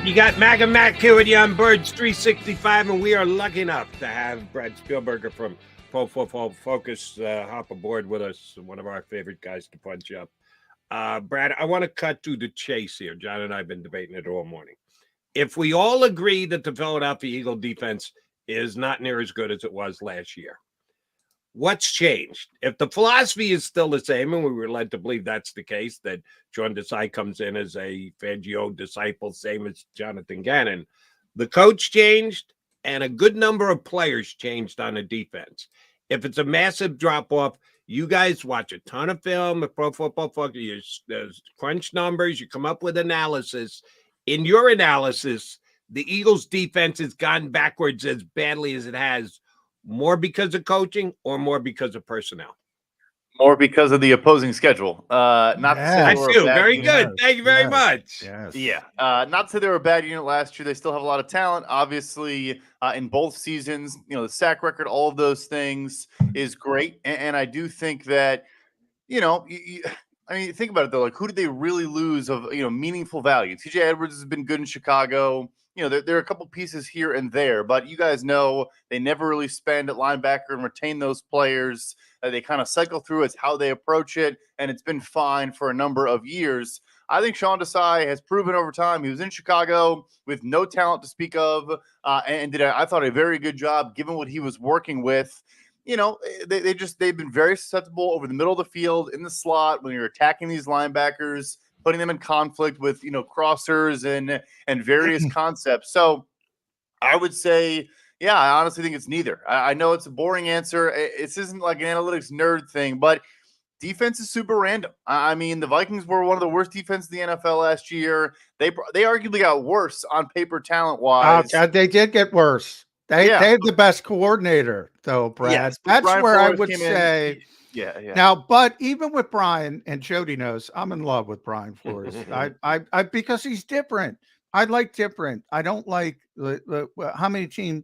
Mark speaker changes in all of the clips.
Speaker 1: You got Mag and Mac here with you on Birds 365, and we are lucky enough to have Brad Spielberger from Pro Football Focus hop aboard with us, one of our favorite guys to punch up. Brad, I want to cut to the chase here. John and I have been debating it all morning. If we all agree that the Philadelphia Eagle defense is not near as good as it was last year, what's changed? If the philosophy is still the same, and we were led to believe that's the case, that John Desai comes in as a Fangio disciple, same as Jonathan Gannon, the coach changed and a good number of players changed on the defense. If it's a massive drop-off, you guys watch a ton of film at Pro Football Focus, you crunch numbers, you come up with analysis. In your analysis, the Eagles' defense has gone backwards as badly as it has. More because of coaching or more because of personnel?
Speaker 2: More because of the opposing schedule. Not to say they were a bad
Speaker 1: Very
Speaker 2: unit.
Speaker 1: good. Thank you very much.
Speaker 3: Yes.
Speaker 2: Yeah. Not to say they were a bad unit last year. They still have a lot of talent. Obviously, in both seasons, the sack record, all of those things is great. And I do think that, I mean, think about it, though. Like, who did they really lose of, meaningful value? TJ Edwards has been good in Chicago. There are a couple pieces here and there, but you guys know they never really spend at linebacker and retain those players. They kind of cycle through. It's how they approach it, and it's been fine for a number of years. I think Sean Desai has proven over time. He was in Chicago with no talent to speak of, and did, I thought, a very good job given what he was working with. They've been very susceptible over the middle of the field in the slot when you're attacking these linebackers, putting them in conflict with, crossers and various concepts. So I would say, yeah, I honestly think it's neither. I know it's a boring answer. This isn't like an analytics nerd thing, but defense is super random. I mean, the Vikings were one of the worst defenses in the NFL last year. They arguably got worse on paper talent-wise.
Speaker 3: They did get worse. They have the best coordinator, though, Brad.
Speaker 2: Yes,
Speaker 3: that's
Speaker 2: Brian
Speaker 3: where
Speaker 2: Flores
Speaker 3: I would say.
Speaker 2: Yeah.
Speaker 3: Now, but even with Brian, and Jody knows, I'm in love with Brian Flores. I because he's different. I like different. I don't like how many teams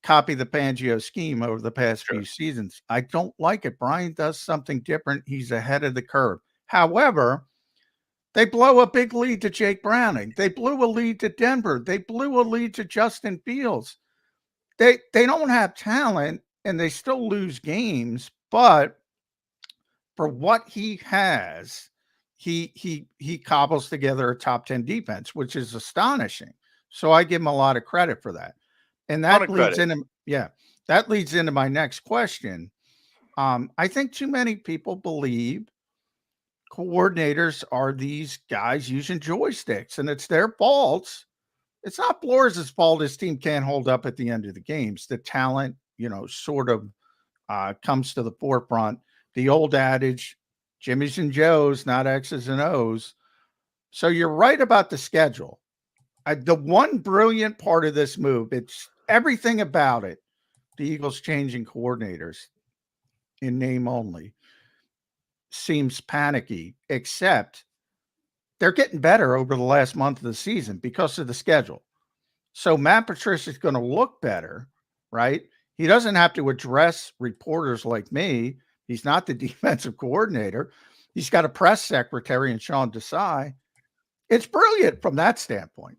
Speaker 3: copy the Fangio scheme over the past few seasons. I don't like it. Brian does something different. He's ahead of the curve. However, they blow a big lead to Jake Browning. They blew a lead to Denver. They blew a lead to Justin Fields. They don't have talent, and they still lose games. But for what he has, he cobbles together a top 10 defense, which is astonishing. So I give him a lot of credit for that. And that leads into my next question. I think too many people believe coordinators are these guys using joysticks, and it's their faults. It's not Flores' fault his team can't hold up at the end of the games. The talent, sort of comes to the forefront. The old adage, Jimmy's and Joe's, not X's and O's. So you're right about the schedule. The one brilliant part of this move, it's everything about it. The Eagles changing coordinators in name only seems panicky, except they're getting better over the last month of the season because of the schedule. So Matt Patricia is going to look better, right? He doesn't have to address reporters like me. He's not the defensive coordinator. He's got a press secretary in Sean Desai. It's brilliant from that standpoint.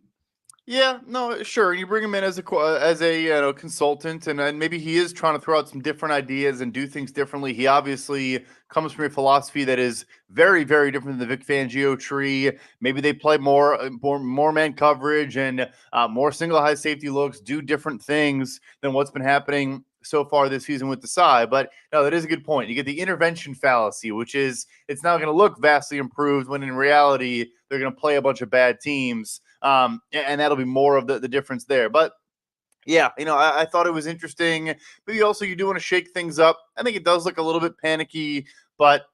Speaker 2: Yeah, no, sure. You bring him in as a consultant, and maybe he is trying to throw out some different ideas and do things differently. He obviously comes from a philosophy that is very, very different than the Vic Fangio tree. Maybe they play more man coverage and more single high safety looks, do different things than what's been happening so far this season with Desai. But no, that is a good point. You get the intervention fallacy, which is it's now going to look vastly improved when in reality they're going to play a bunch of bad teams. And that'll be more of the difference there. But yeah, I thought it was interesting. Maybe also you do want to shake things up. I think it does look a little bit panicky, but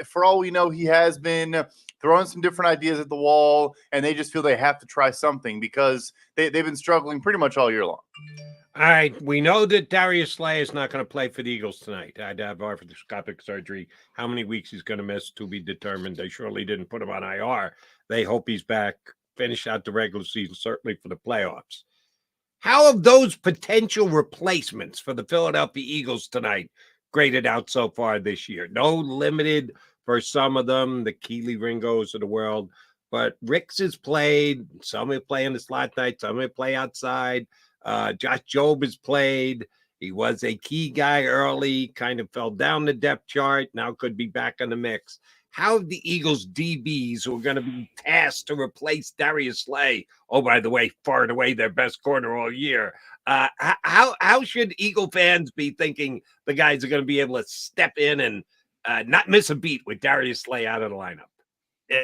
Speaker 2: for all we know, he has been throwing some different ideas at the wall, and they just feel they have to try something because they've been struggling pretty much all year long.
Speaker 1: All right, we know that Darius Slay is not going to play for the Eagles tonight. I'd have arthroscopic surgery. How many weeks he's going to miss to be determined. They surely didn't put him on IR. They hope he's back, finish out the regular season, certainly for the playoffs. How have those potential replacements for the Philadelphia Eagles tonight graded out so far this year? No limited for some of them, the Keely Ringos of the world, but Ricks has played. Some may play in the slot night, some may play outside. Josh Jobe has played. He was a key guy early, kind of fell down the depth chart, now could be back in the mix. How have the Eagles DBs, who are going to be tasked to replace Darius Slay, oh, by the way, far and away their best corner all year, how should Eagle fans be thinking the guys are going to be able to step in and not miss a beat with Darius Slay out of the lineup?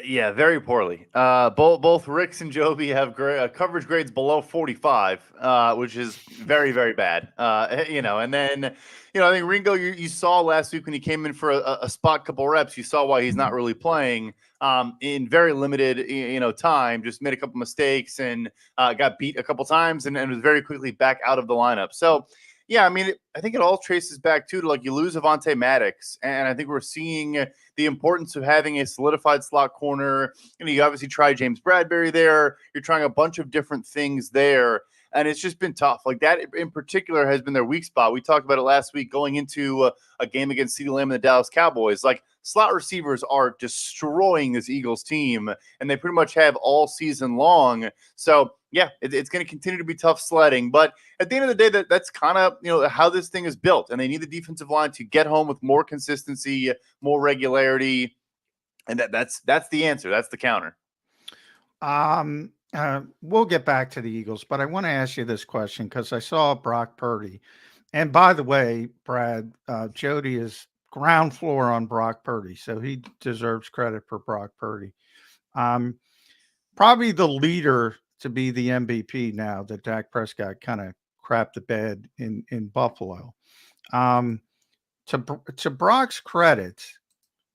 Speaker 2: Yeah, very poorly. Both Ricks and Joby have coverage grades below 45, which is very, very bad. And then, I think Ringo, you saw last week when he came in for a spot couple reps, you saw why he's not really playing in very limited, time, just made a couple mistakes and got beat a couple times and was very quickly back out of the lineup. So, yeah, I mean, I think it all traces back to like you lose Avonte Maddox, and I think we're seeing the importance of having a solidified slot corner. You obviously try James Bradbury there. You're trying a bunch of different things there, and it's just been tough. Like that in particular has been their weak spot. We talked about it last week going into a game against CeeDee Lamb and the Dallas Cowboys. Like slot receivers are destroying this Eagles team, and they pretty much have all season long. So, yeah, it's going to continue to be tough sledding. But at the end of the day, that's kind of how this thing is built, and they need the defensive line to get home with more consistency, more regularity, and that's the answer. That's the counter.
Speaker 3: We'll get back to the Eagles, but I want to ask you this question because I saw Brock Purdy, and by the way, Brad, Jody is ground floor on Brock Purdy, so he deserves credit for Brock Purdy. Probably the leader to be the MVP now that Dak Prescott kind of crapped the bed in Buffalo. To Brock's credit,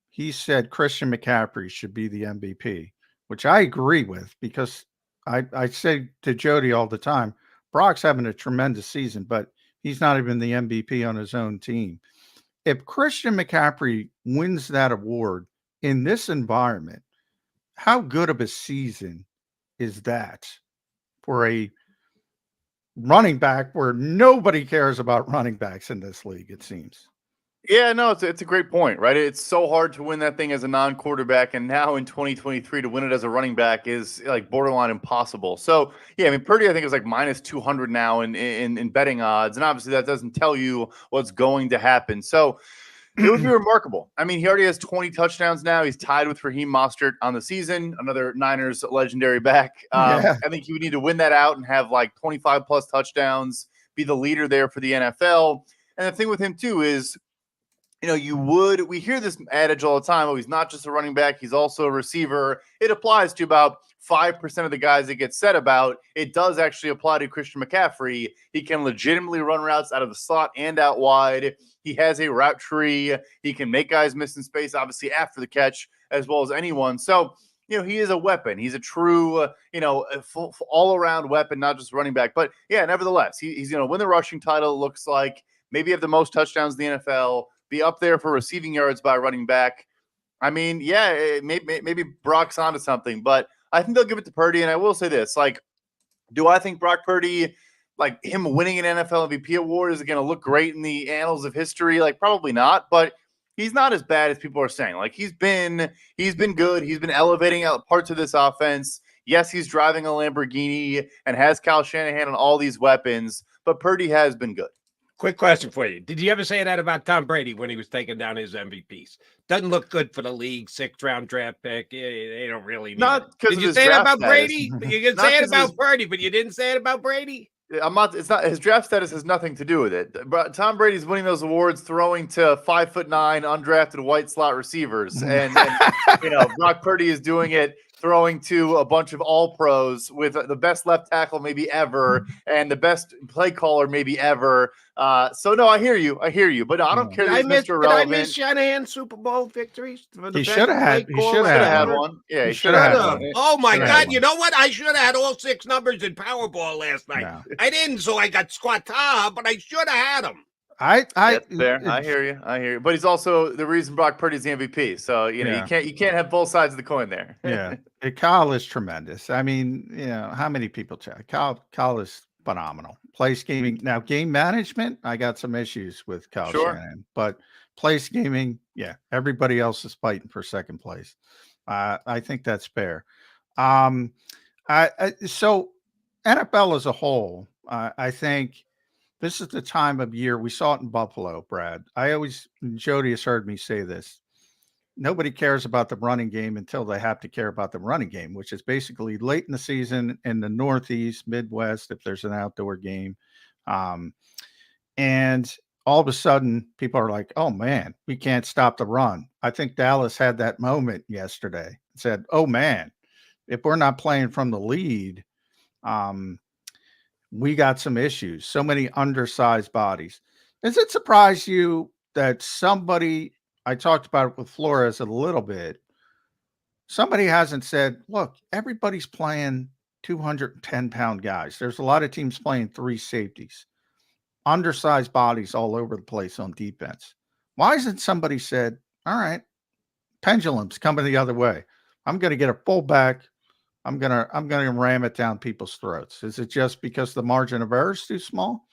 Speaker 3: he said Christian McCaffrey should be the MVP, which I agree with because I say to Jody all the time, Brock's having a tremendous season, but he's not even the MVP on his own team. If Christian McCaffrey wins that award in this environment, how good of a season is that for a running back where nobody cares about running backs in this league, it seems?
Speaker 2: Yeah, no, it's a great point, right? It's so hard to win that thing as a non-quarterback, and now in 2023 to win it as a running back is like borderline impossible. So, yeah, I mean, Purdy, I think is like minus 200 now in betting odds, and obviously that doesn't tell you what's going to happen. So, it would be remarkable. I mean, he already has 20 touchdowns now. He's tied with Raheem Mostert on the season, another Niners legendary back. I think he would need to win that out and have like 25 plus touchdowns, be the leader there for the NFL. And the thing with him too is, we hear this adage all the time. Oh, he's not just a running back. He's also a receiver. It applies to about 5% of the guys that get said about. It does actually apply to Christian McCaffrey. He can legitimately run routes out of the slot and out wide. He has a route tree. He can make guys miss in space, obviously after the catch, as well as anyone. So, he is a weapon. He's a true, a full all-around weapon, not just running back. But, yeah, nevertheless, he's going to win the rushing title, it looks like. Maybe have the most touchdowns in the NFL. Be up there for receiving yards by running back. I mean, yeah, maybe Brock's onto something, but I think they'll give it to Purdy. And I will say this, like, do I think Brock Purdy, like him winning an NFL MVP award is going to look great in the annals of history? Like, probably not, but he's not as bad as people are saying. Like, he's been good. He's been elevating out parts of this offense. Yes, he's driving a Lamborghini and has Kyle Shanahan and all these weapons, but Purdy has been good.
Speaker 1: Quick question for you. Did you ever say that about Tom Brady when he was taking down his MVPs? Doesn't look good for the league. 6th round draft pick. They don't really need
Speaker 2: not
Speaker 1: it. Did you say it about Brady? You can say it about Purdy, but you didn't say it about Brady?
Speaker 2: It's not his draft status has nothing to do with it. But Tom Brady's winning those awards throwing to 5'9" undrafted white slot receivers. And Brock Purdy is doing it throwing to a bunch of all pros with the best left tackle maybe ever and the best play caller maybe ever. So no, I hear you, but I don't care.
Speaker 1: Did I miss Shanahan's Super Bowl victories?
Speaker 3: He should have had
Speaker 2: one. Yeah,
Speaker 3: he should have had one.
Speaker 1: Oh my God! You know what? I should have had all 6 numbers in Powerball last night. No. I didn't, so I got squata, but I should have had them.
Speaker 2: That's fair. I hear you. But he's also the reason Brock Purdy's the MVP. So you can't have both sides of the coin there.
Speaker 3: Yeah, Kyle is tremendous. I mean, how many people check? Kyle is phenomenal. Play scheming. Now, game management, I got some issues with Kyle Shanahan, but play scheming, yeah, everybody else is fighting for second place. I think that's fair. So NFL as a whole, I think this is the time of year. We saw it in Buffalo, Brad. Jody has heard me say this. Nobody cares about the running game until they have to care about the running game, which is basically late in the season in the Northeast, Midwest, if there's an outdoor game. And all of a sudden, people are like, oh, man, we can't stop the run. I think Dallas had that moment yesterday. Said, oh, man, if we're not playing from the lead, we got some issues. So many undersized bodies. Does it surprise you that somebody, I talked about it with Flores a little bit, somebody hasn't said, look, everybody's playing 210-pound guys. There's a lot of teams playing three safeties, undersized bodies all over the place on defense. Why hasn't somebody said, all right, pendulum's coming the other way. I'm going to get a fullback. I'm gonna ram it down people's throats. Is it just because the margin of error is too small?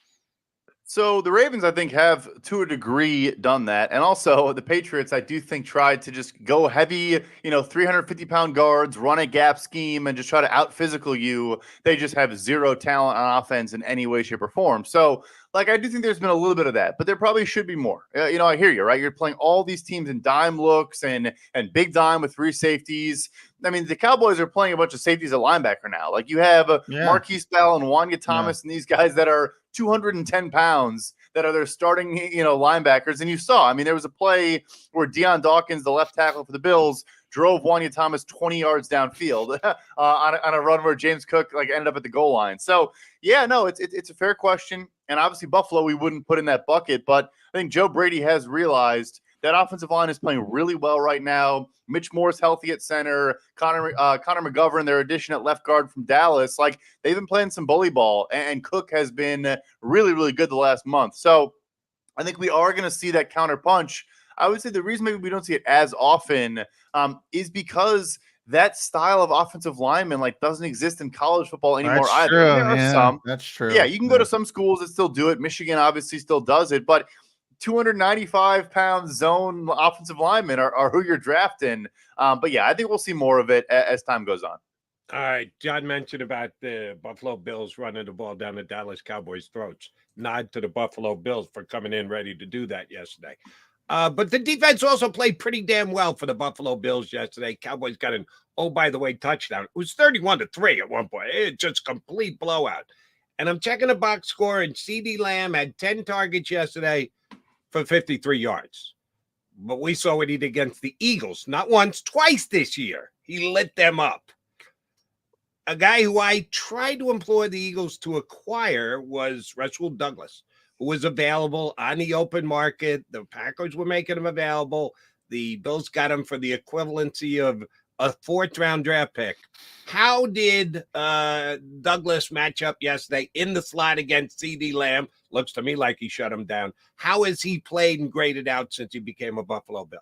Speaker 2: So the Ravens, I think, have to a degree done that. And also the Patriots, I do think, tried to just go heavy, 350-pound guards, run a gap scheme, and just try to out-physical you. They just have zero talent on offense in any way, shape, or form. So, I do think there's been a little bit of that, but there probably should be more. I hear you, right? You're playing all these teams in dime looks and big dime with three safeties. I mean, the Cowboys are playing a bunch of safeties at linebacker now. Like you have Marquise Bell and Wanya Thomas and these guys that are 210 pounds that are their starting, linebackers. And you saw, there was a play where Deion Dawkins, the left tackle for the Bills, drove Wanya Thomas 20 yards downfield on a run where James Cook ended up at the goal line. So yeah, no, it's a fair question. And obviously Buffalo, we wouldn't put in that bucket, but I think Joe Brady has realized that offensive line is playing really well right now. Mitch Moore's healthy at center. Connor McGovern, their addition at left guard from Dallas. They've been playing some bully ball, and Cook has been really, really good the last month. So I think we are going to see that counter punch. I would say the reason maybe we don't see it as often is because that style of offensive lineman doesn't exist in college football anymore either.
Speaker 3: True.
Speaker 2: There are some.
Speaker 3: That's true.
Speaker 2: Yeah, you can go to some schools that still do it. Michigan obviously still does it, but 295-pound zone offensive linemen are who you're drafting. But yeah, I think we'll see more of it as time goes on.
Speaker 1: All right. John mentioned about the Buffalo Bills running the ball down the Dallas Cowboys' throats. Nod to the Buffalo Bills for coming in ready to do that yesterday. But the defense also played pretty damn well for the Buffalo Bills yesterday. Cowboys got an, by the way, touchdown. It was 31-3 at one point. It's just complete blowout. And I'm checking the box score, and CeeDee Lamb had 10 targets yesterday for 53 yards. But we saw what he did against the Eagles. Not once, twice this year. He lit them up. A guy who I tried to implore the Eagles to acquire was Rasul Douglas, who was available on the open market. The Packers were making him available. The Bills got him for the equivalency of a fourth-round draft pick. How did Douglas match up yesterday in the slot against CeeDee Lamb? Looks to me like he shut him down. How has he played and graded out since he became a Buffalo Bill?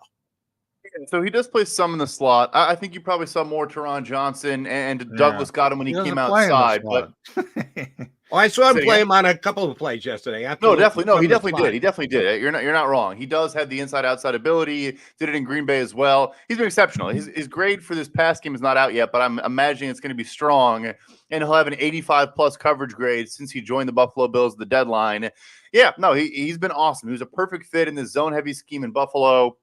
Speaker 2: So he does play some in the slot. I think you probably saw more Teron Johnson, and Douglas got him when he came outside. But
Speaker 1: I saw him play him on a couple of plays yesterday.
Speaker 2: No, definitely. No, he definitely did. He definitely did. You're not wrong. He does have the inside-outside ability. Did it in Green Bay as well. He's been exceptional. His grade for this pass game is not out yet, but I'm imagining it's going to be strong, and he'll have an 85-plus coverage grade since he joined the Buffalo Bills at the deadline. Yeah, no, he's been awesome. He was a perfect fit in the zone-heavy scheme in Buffalo.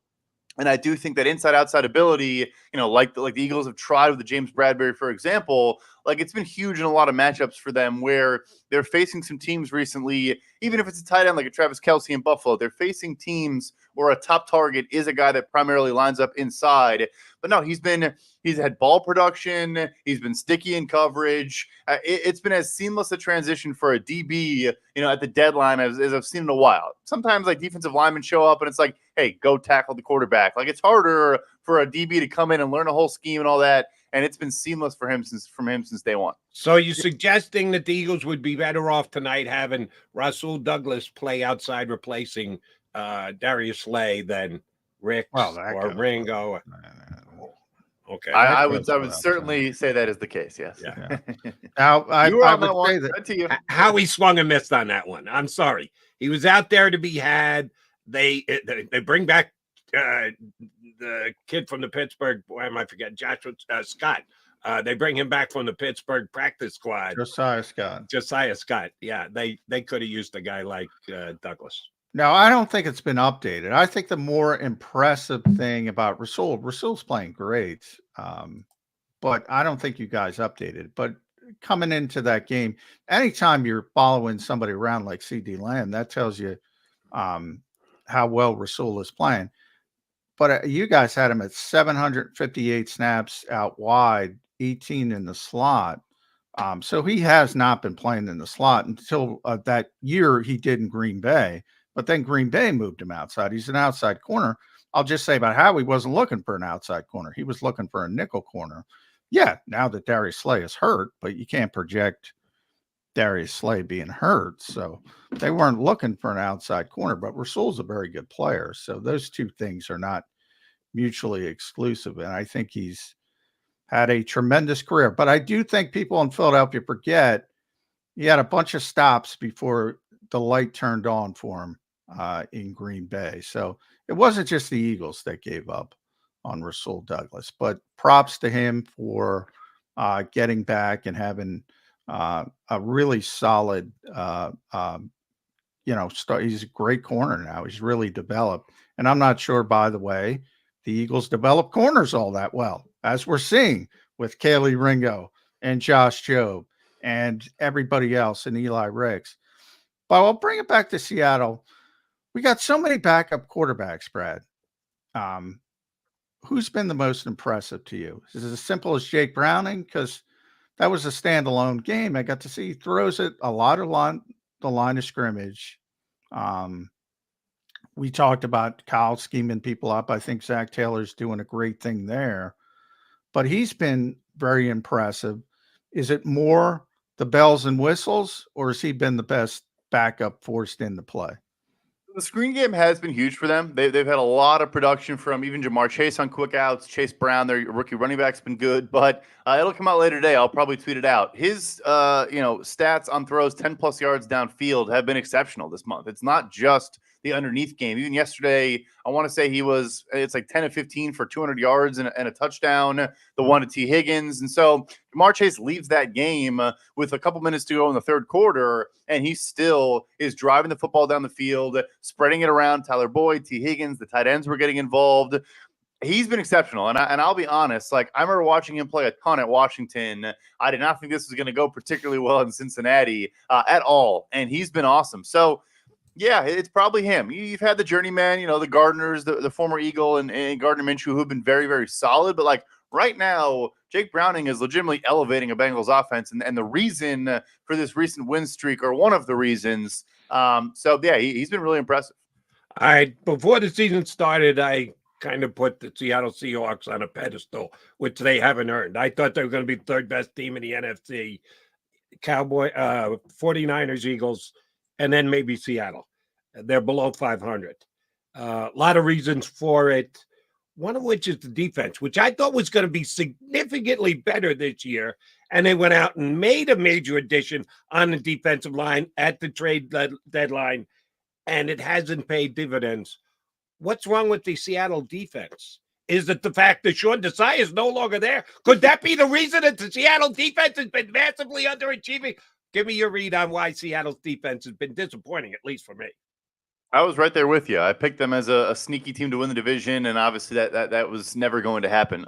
Speaker 2: And I do think that inside-outside ability, like the Eagles have tried with the James Bradbury, for example, it's been huge in a lot of matchups for them where they're facing some teams recently, even if it's a tight end like a Travis Kelce in Buffalo, they're facing teams where a top target is a guy that primarily lines up inside. But no, he's had ball production. He's been sticky in coverage. It's been as seamless a transition for a DB, at the deadline as I've seen in a while. Sometimes defensive linemen show up and it's like, hey, go tackle the quarterback. It's harder for a DB to come in and learn a whole scheme and all that. And it's been seamless for him since day one.
Speaker 1: So you're suggesting that the Eagles would be better off tonight having Rasul Douglas play outside, replacing Darius Slay than Rick or Ringo? Okay,
Speaker 2: I would certainly say that is the case. Yes.
Speaker 1: Yeah.
Speaker 3: Now I would say that
Speaker 1: how he swung and missed on that one. I'm sorry. He was out there to be had. They bring back the kid from the Pittsburgh, why am I forgetting? Joshua Scott, They bring him back from the Pittsburgh practice squad.
Speaker 3: Josiah Scott.
Speaker 1: Yeah, they could have used a guy like Douglas.
Speaker 3: No, I don't think it's been updated. I think the more impressive thing about Rasul's playing great, but I don't think you guys updated. But coming into that game, anytime you're following somebody around like CD Lamb, that tells you how well Rasul is playing. But you guys had him at 758 snaps out wide, 18 in the slot. So he has not been playing in the slot until that year he did in Green Bay. But then Green Bay moved him outside. He's an outside corner. I'll just say about how he wasn't looking for an outside corner. He was looking for a nickel corner. Yeah, now that Darius Slay is hurt, but you can't project Darius Slay being hurt. So they weren't looking for an outside corner, but Rasul's a very good player. So those two things are not mutually exclusive. And I think he's had a tremendous career. But I do think people in Philadelphia forget he had a bunch of stops before the light turned on for him in Green Bay. So it wasn't just the Eagles that gave up on Rasul Douglas, but props to him for getting back and having a really solid, start. He's a great corner now. He's really developed. And I'm not sure, by the way, the Eagles develop corners all that well, as we're seeing with Kaylee Ringo and Josh Jobe and everybody else and Eli Ricks. But I'll bring it back to Seattle. We got so many backup quarterbacks, Brad. Who's been the most impressive to you? Is it as simple as Jake Browning? Because that was a standalone game. I got to see he throws it a lot along the line of scrimmage. We talked about Kyle scheming people up. I think Zach Taylor's doing a great thing there. But he's been very impressive. Is it more the bells and whistles, or has he been the best backup forced into play?
Speaker 2: The screen game has been huge for them. They've had a lot of production from even Jamar Chase on quick outs. Chase Brown, their rookie running back's been good, but it'll come out later today. I'll probably tweet it out. His stats on throws 10+ yards downfield have been exceptional this month. It's not just the underneath game. Even yesterday, I want to say it's like 10 of 15 for 200 yards and a touchdown, the one to T. Higgins. And so Jamar Chase leaves that game with a couple minutes to go in the third quarter, and he still is driving the football down the field, spreading it around. Tyler Boyd, T. Higgins, the tight ends were getting involved. He's been exceptional. And I'll be honest, I remember watching him play a ton at Washington. I did not think this was going to go particularly well in Cincinnati at all. And he's been awesome. So, yeah, it's probably him. You've had the journeyman, the Gardners, the former Eagle, and Gardner Minshew, who have been very, very solid. But right now, Jake Browning is legitimately elevating a Bengals offense, and the reason for this recent win streak, or one of the reasons. He's been really impressive.
Speaker 1: Before the season started, I kind of put the Seattle Seahawks on a pedestal, which they haven't earned. I thought they were going to be the third best team in the NFC. 49ers, Eagles, and then maybe Seattle. They're below 500. A lot of reasons for it, one of which is the defense, which I thought was going to be significantly better this year. And they went out and made a major addition on the defensive line at the trade deadline, and it hasn't paid dividends. What's wrong with the Seattle defense? Is it the fact that Sean Desai is no longer there? Could that be the reason that the Seattle defense has been massively underachieving? Give me your read on why Seattle's defense has been disappointing, at least for me.
Speaker 2: I was right there with you. I picked them as a sneaky team to win the division, and obviously that was never going to happen.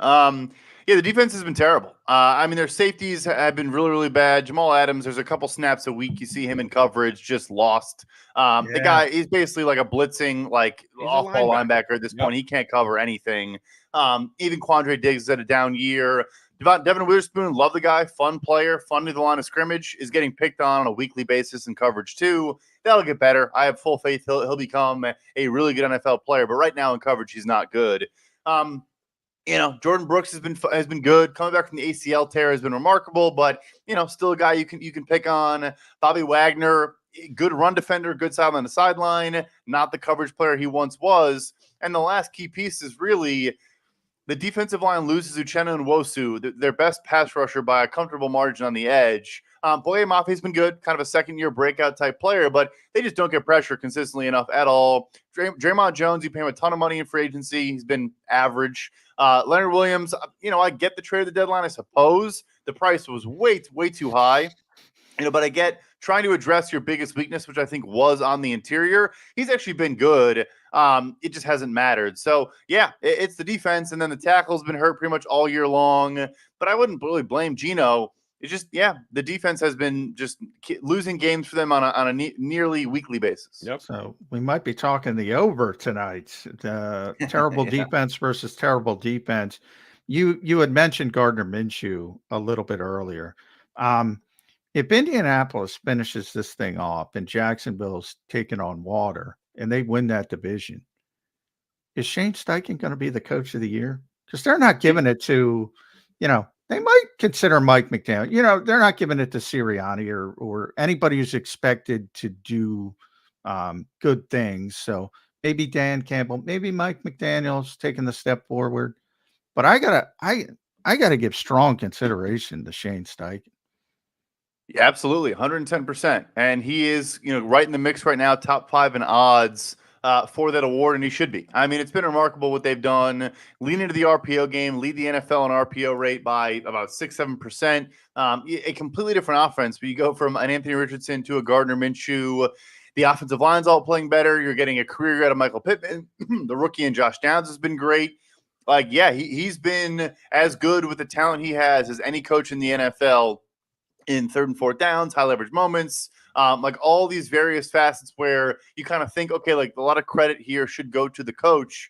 Speaker 2: The defense has been terrible. Their safeties have been really, really bad. Jamal Adams, there's a couple snaps a week you see him in coverage, just lost. The guy is basically like a blitzing, off-ball linebacker at this point. He can't cover anything. Even Quandre Diggs had a down year. Devin Witherspoon, love the guy, fun player, fun to the line of scrimmage, is getting picked on a weekly basis in coverage too. That'll get better. I have full faith he'll become a really good NFL player, but right now in coverage he's not good. Jordan Brooks has been good. Coming back from the ACL tear has been remarkable, but still a guy you can pick on. Bobby Wagner, good run defender, good side on the sideline, not the coverage player he once was. And the last key piece is really the defensive line loses Uchenna and Nwosu, their best pass rusher by a comfortable margin on the edge. Boye Mafi's been good, kind of a second-year breakout type player, but they just don't get pressure consistently enough at all. Draymond Jones, you pay him a ton of money in free agency. He's been average. Leonard Williams, I get the trade at the deadline, I suppose. The price was way too high. But I get trying to address your biggest weakness, which I think was on the interior. He's actually been good. It just hasn't mattered. So, yeah, it's the defense, and then the tackle's been hurt pretty much all year long. But I wouldn't really blame Geno. It's just, the defense has been just losing games for them on a nearly weekly basis.
Speaker 1: Yep.
Speaker 3: So we might be talking the over tonight. Terrible defense versus terrible defense. You had mentioned Gardner Minshew a little bit earlier. If Indianapolis finishes this thing off and Jacksonville's taking on water and they win that division, is Shane Steichen going to be the coach of the year? Because they're not giving it to, they might consider Mike McDaniel. They're not giving it to Sirianni or anybody who's expected to do good things. So maybe Dan Campbell, maybe Mike McDaniel's taking the step forward. But I gotta give strong consideration to Shane Steichen.
Speaker 2: Yeah, absolutely, 110%. And he is, right in the mix right now, top 5 in odds for that award, and he should be. I mean, it's been remarkable what they've done. Lean into the RPO game, lead the NFL in RPO rate by about 6-7%. A completely different offense, but you go from an Anthony Richardson to a Gardner Minshew. The offensive line's all playing better. You're getting a career out of Michael Pittman. The rookie and Josh Downs has been great. He's been as good with the talent he has as any coach in the NFL in third and fourth downs, high leverage moments, all these various facets where you kind of think, okay, a lot of credit here should go to the coach.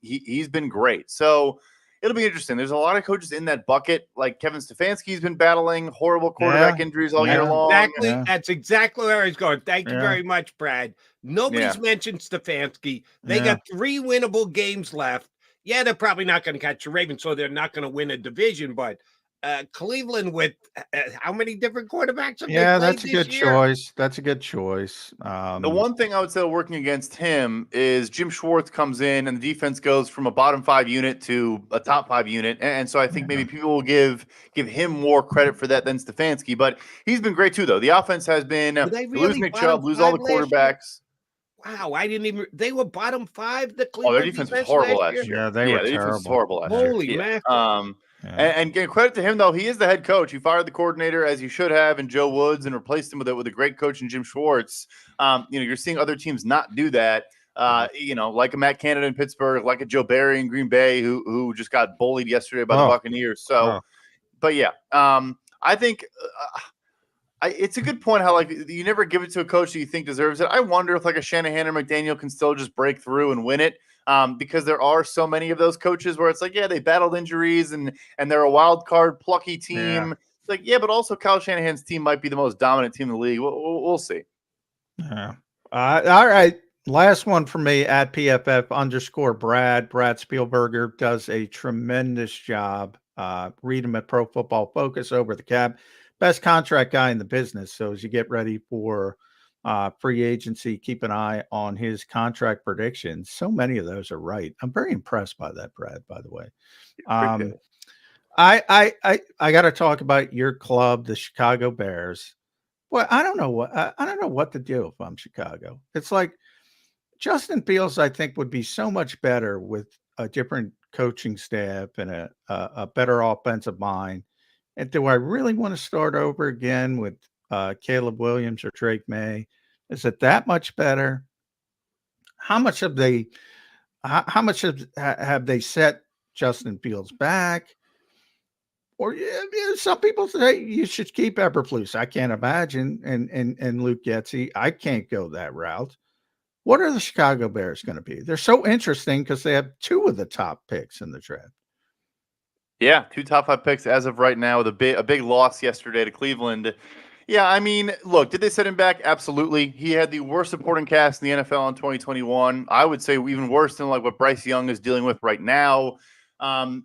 Speaker 2: He's been great. So it'll be interesting. There's a lot of coaches in that bucket. Like Kevin Stefanski's been battling horrible quarterback injuries all year long.
Speaker 1: Exactly. Yeah. That's exactly where I was going. Thank you very much, Brad. Nobody's mentioned Stefanski. They got 3 winnable games left. Yeah, they're probably not going to catch the Ravens, so they're not going to win a division, but Cleveland with how many different quarterbacks have they played
Speaker 3: that's a good
Speaker 1: year?
Speaker 3: choice. That's a good choice.
Speaker 2: The one thing I would say working against him is Jim Schwartz comes in and the defense goes from a bottom 5 unit to a top 5 unit. And so I think maybe people will give him more credit for that than Stefanski. But he's been great too, though. The offense has been lose Nick Chubb, lose all the quarterbacks.
Speaker 1: Wow, I didn't even. They were bottom 5. The Cleveland
Speaker 2: their defense was horrible last year.
Speaker 3: Yeah, they were terrible.
Speaker 2: Defense was horrible last
Speaker 1: Holy
Speaker 2: year.
Speaker 1: mackerel.
Speaker 2: And give credit to him, though. He is the head coach. He fired the coordinator, as he should have, in Joe Woods, and replaced him with a great coach in Jim Schwartz. You're seeing other teams not do that. Like a Matt Canada in Pittsburgh, like a Joe Barry in Green Bay, who just got bullied yesterday by the Buccaneers. So, but yeah, I think it's a good point how you never give it to a coach that you think deserves it. I wonder if a Shanahan or McDaniel can still just break through and win it. Because there are so many of those coaches where it's they battled injuries and they're a wild card plucky team. It's but also Kyle Shanahan's team might be the most dominant team in the league. We'll see.
Speaker 3: Yeah. All right. Last one for me at PFF_Brad. Brad Spielberger does a tremendous job. Read him at Pro Football Focus over the cap. Best contract guy in the business. So as you get ready for free agency, keep an eye on his contract predictions. So many of those are right. I'm very impressed by that, Brad, by the way. I got to talk about your club, the Chicago Bears. Well, I don't know what to do if I'm Chicago. It's Justin Fields, I think, would be so much better with a different coaching staff and a better offensive mind. And do I really want to start over again with Caleb Williams or Drake May? Is it that much better? How much have they set Justin Fields back? Or some people say you should keep Eberflus. I can't imagine. And Luke Getsy, I can't go that route. What are the Chicago Bears going to be? They're so interesting because they have 2 of the top picks in the draft.
Speaker 2: Yeah, 2 top 5 picks as of right now with a big loss yesterday to Cleveland. Yeah, I mean, look, did they set him back? Absolutely. He had the worst supporting cast in the NFL in 2021. I would say even worse than what Bryce Young is dealing with right now. And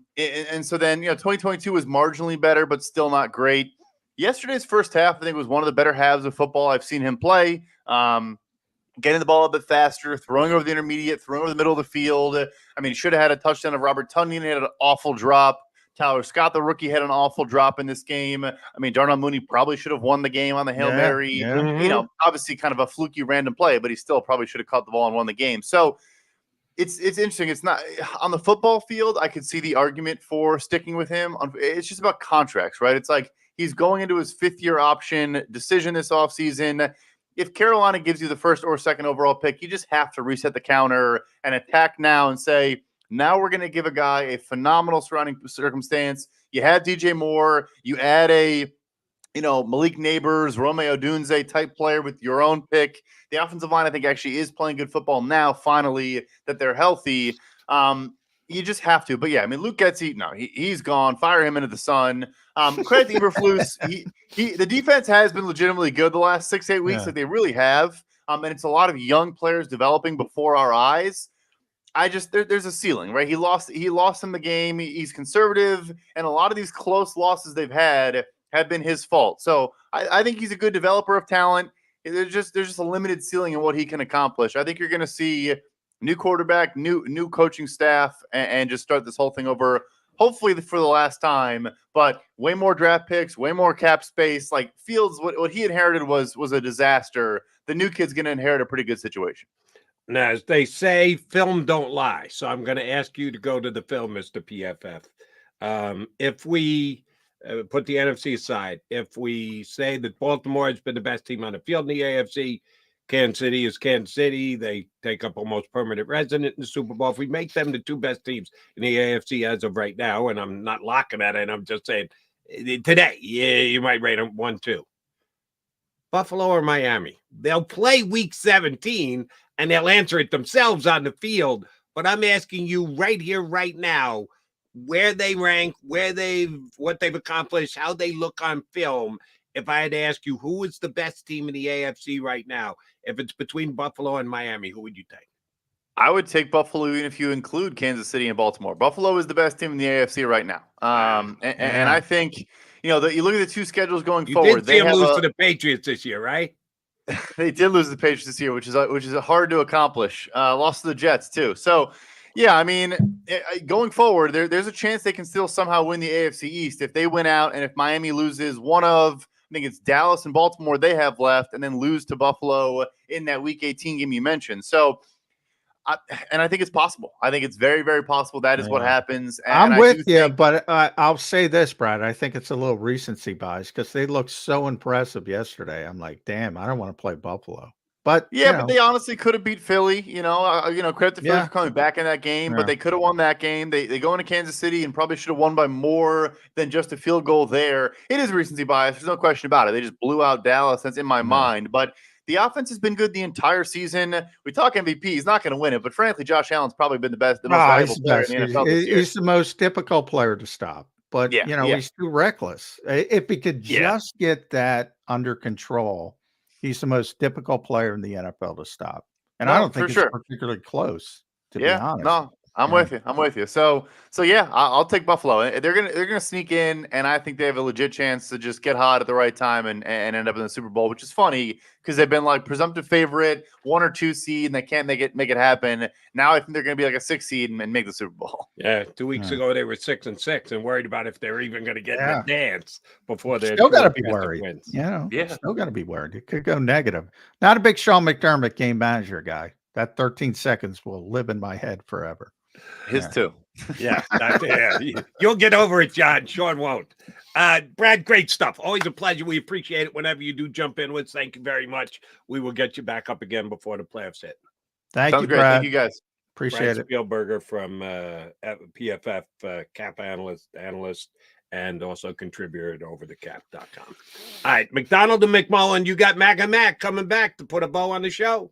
Speaker 2: so then, 2022 was marginally better, but still not great. Yesterday's first half, I think, was one of the better halves of football I've seen him play. Getting the ball a bit faster, throwing over the intermediate, throwing over the middle of the field. I mean, he should have had a touchdown of Robert Tonyan. He had an awful drop Tyler Scott, the rookie, had an awful drop in this game. I mean, Darnell Mooney probably should have won the game on the Hail Mary. You know, obviously kind of a fluky random play, but he still probably should have caught the ball and won the game. So it's interesting. It's not on the football field. I could see the argument for sticking with him. It's just about contracts, right? It's like he's going into his 5th-year option decision this offseason. If Carolina gives you the 1st or 2nd overall pick, you just have to reset the counter and attack now and say, now we're going to give a guy a phenomenal surrounding circumstance. You had DJ Moore. You add a, Malik Neighbors, Romeo Dunze type player with your own pick. The offensive line, I think, actually is playing good football now, finally, that they're healthy. You just have to. But, yeah, I mean, Luke Getsy, no, he's gone. Fire him into the sun. Credit to Eberflus. The defense has been legitimately good the last 6-8 weeks. Like they really have. And it's a lot of young players developing before our eyes. There's a ceiling, right? He lost in the game. He's conservative, and a lot of these close losses they've had have been his fault. So I think he's a good developer of talent. There's just a limited ceiling in what he can accomplish. I think you're going to see new quarterback, new coaching staff, and just start this whole thing over, hopefully for the last time, but way more draft picks, way more cap space. Like Fields, what he inherited was a disaster. The new kid's going to inherit a pretty good situation.
Speaker 1: Now, as they say, film don't lie. So I'm going to ask you to go to the film, Mr. PFF. If we put the NFC aside, if we say that Baltimore has been the best team on the field in the AFC, Kansas City is Kansas City. They take up almost permanent resident in the Super Bowl. If we make them the 2 best teams in the AFC as of right now, and I'm not locking at it, I'm just saying today, you might rate them 1-2. Buffalo or Miami? They'll play week 17 and they'll answer it themselves on the field. But I'm asking you right here, right now, where they rank, what they've accomplished, how they look on film. If I had to ask you who is the best team in the AFC right now, if it's between Buffalo and Miami, who would you take?
Speaker 2: I would take Buffalo even if you include Kansas City and Baltimore. Buffalo is the best team in the AFC right now. And I think, that you look at the 2 schedules going forward.
Speaker 1: They lose to the Patriots this year, right?
Speaker 2: They did lose to the Patriots this year, which is hard to accomplish. Lost to the Jets too. So, yeah, I mean, going forward, there's a chance they can still somehow win the AFC East if they win out, and if Miami loses one of, I think it's Dallas and Baltimore they have left, and then lose to Buffalo in that Week 18 game you mentioned. So, I think it's possible. I think it's very, very possible that is what happens. And
Speaker 3: I'm with you, but I'll say this, Brad. I think it's a little recency bias because they looked so impressive yesterday. I'm like, damn, I don't want to play Buffalo. But
Speaker 2: but they honestly could have beat Philly. Credit to Philly for coming back in that game, but they could have won that game. They go into Kansas City and probably should have won by more than just a field goal there. It is recency bias. There's no question about it. They just blew out Dallas. That's in my mind. But the offense has been good the entire season. We talk MVP. He's not going to win it, but frankly, Josh Allen's probably been the most valuable player in the NFL this year.
Speaker 3: He's the most difficult player to stop. But, he's too reckless. If he could just get that under control, he's the most difficult player in the NFL to stop. And I don't think it's particularly close, to be honest.
Speaker 2: No, I'm with you. So yeah, I'll take Buffalo. They're gonna sneak in, and I think they have a legit chance to just get hot at the right time and end up in the Super Bowl, which is funny because they've been like presumptive favorite, 1 or 2 seed, and they can't make it happen. Now I think they're gonna be like a 6 seed and make the Super Bowl.
Speaker 1: Yeah, 2 weeks ago they were 6-6 and worried about if they're even gonna get in the dance before they're
Speaker 3: still gotta be worried. Still gotta be worried. It could go negative. Not a big Sean McDermott game manager guy. That 13 seconds will live in my head forever.
Speaker 2: His too.
Speaker 1: Yeah. You'll get over it, John. Sean won't. Brad, great stuff. Always a pleasure. We appreciate it whenever you do jump in with. Thank you very much. We will get you back up again before the playoffs hit.
Speaker 3: Thank you,
Speaker 2: great.
Speaker 3: Brad.
Speaker 2: Thank you, guys.
Speaker 3: Appreciate it.
Speaker 1: Spielberger from PFF, cap analyst, and also contributor at overthecap.com. All right, McDonald and McMullen, you got Mac and Mac coming back to put a bow on the show.